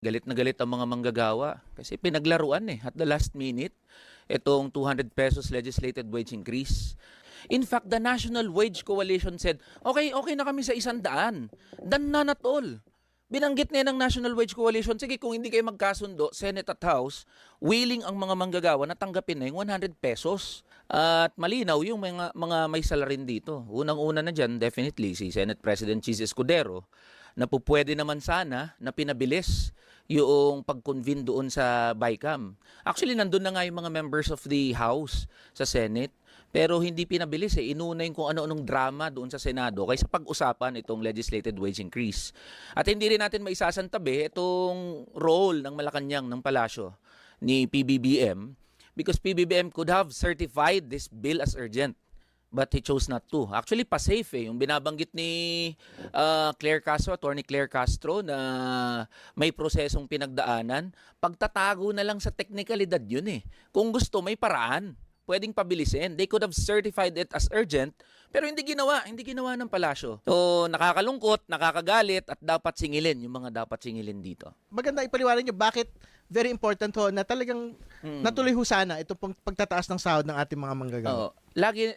Galit na galit ang mga manggagawa kasi pinaglaruan at the last minute itong 200 pesos legislated wage increase. In fact, the National Wage Coalition said, okay na kami sa 100. Dan none at all. Binanggit niya ng National Wage Coalition, sige kung hindi kayo magkasundo, Senate at House, willing ang mga manggagawa na tanggapin na yung 100 pesos. At malinaw yung mga may salarin dito. Unang-una na dyan, definitely, si Senate President Chis Escudero, na pupwede naman sana na pinabilis yung pag-convene doon sa BICAM. Actually, nandun na nga yung mga members of the House sa Senate, pero hindi pinabilis Inuna yung kung ano-anong drama doon sa Senado kaysa pag-usapan itong legislated wage increase. At hindi rin natin maisasantabi itong role ng Malacanang ng Palasyo ni PBBM because PBBM could have certified this bill as urgent. But he chose not to. Actually, pa-safe Yung binabanggit ni Attorney Claire Castro na may prosesong pinagdaanan, pagtatago na lang sa teknikalidad yun Kung gusto, may paraan. Pwedeng pabilisin. They could have certified it as urgent, pero hindi ginawa ng palasyo. So, nakakalungkot, nakakagalit, at dapat singilin yung mga dapat singilin dito. Maganda ipaliwanag nyo bakit very important na talagang natuloy sana itong pagtataas ng sahod ng ating mga manggagawa.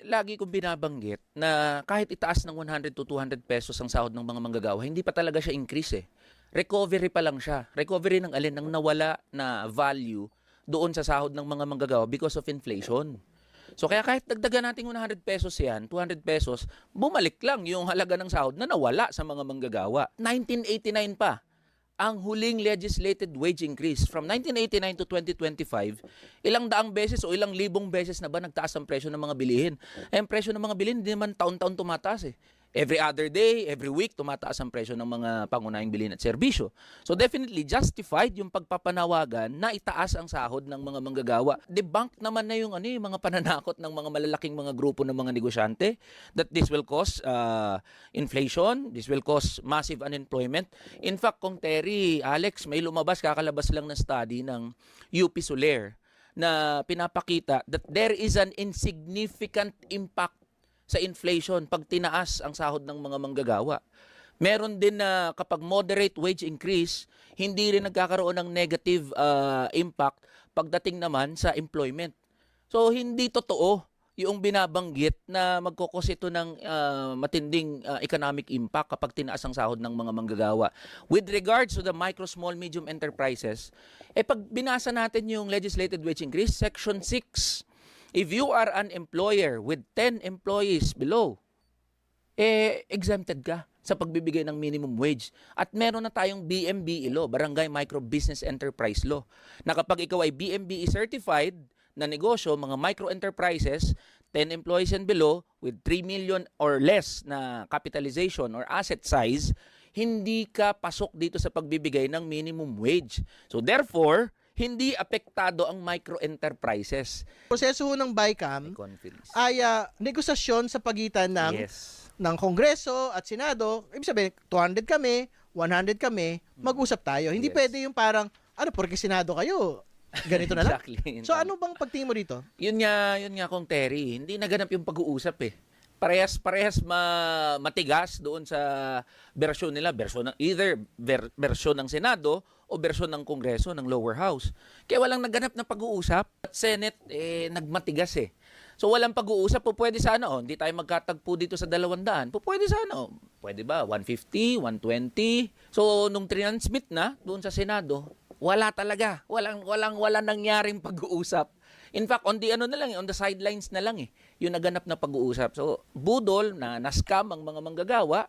Lagi kong binabanggit na kahit itaas ng 100 to 200 pesos ang sahod ng mga manggagawa, hindi pa talaga siya increase Recovery pa lang siya. Recovery ng alin ng nawala na value doon sa sahod ng mga manggagawa because of inflation. So kaya kahit dagdagan natin 100 pesos yan, 200 pesos, bumalik lang yung halaga ng sahod na nawala sa mga manggagawa. 1989 pa ang huling legislated wage increase. From 1989 to 2025, ilang daang beses o ilang libong beses na ba nagtaas ang presyo ng mga bilihin? Ang presyo ng mga bilihin hindi naman taon-taon tumataas Every other day, every week, tumataas ang presyo ng mga pangunahing bilhin at serbisyo. So definitely justified yung pagpapanawagan na itaas ang sahod ng mga manggagawa. Debunk naman na yung mga pananakot ng mga malalaking mga grupo ng mga negosyante that this will cause inflation, this will cause massive unemployment. In fact, kung Terry, Alex, may kakalabas lang na study ng UP Soler na pinapakita that there is an insignificant impact sa inflation pag tinaas ang sahod ng mga manggagawa. Meron din na kapag moderate wage increase, hindi rin nagkakaroon ng negative impact pagdating naman sa employment. So hindi totoo yung binabanggit na magkukos ito ng matinding economic impact kapag tinaas ang sahod ng mga manggagawa. With regards to the micro, small, medium enterprises, pag binasa natin yung legislated wage increase, Section 6, if you are an employer with 10 employees below, exempted ka sa pagbibigay ng minimum wage. At meron na tayong BMBE law, Barangay Micro Business Enterprise Law, na kapag ikaw ay BMBE certified na negosyo, mga micro enterprises, 10 employees and below, with 3 million or less na capitalization or asset size, hindi ka pasok dito sa pagbibigay ng minimum wage. So therefore, hindi apektado ang micro-enterprises. Proseso ng BICAM ay negosasyon sa pagitan ng Kongreso at Senado. Ibig sabihin, 200 kami, 100 kami, mag-usap tayo. Hindi pwede yung parang, porque Senado kayo, ganito na lang. Exactly. So ano bang pagtingin mo dito? Yun nga kung Terry, hindi naganap yung pag-uusap Parehas matigas doon sa bersyon nila, either bersyon ng Senado o bersyon ng Kongreso, ng lower house. Kaya walang naganap na pag-uusap. At Senate, nagmatigas So walang pag-uusap, pwede sana, hindi tayo magkatagpo dito sa 200. Pwede sana, pwede ba, 150, 120. So nung transmit na doon sa Senado, wala talaga. Walang nangyaring pag-uusap. In fact, on the sidelines na lang yung naganap na pag-uusap. So, budol na scam ang mga manggagawa.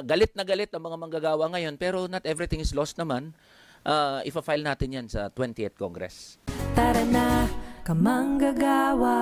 Galit na galit ang mga manggagawa ngayon, pero not everything is lost naman. Ifa-file natin yan sa 20th Congress. Tara na, kamanggagawa.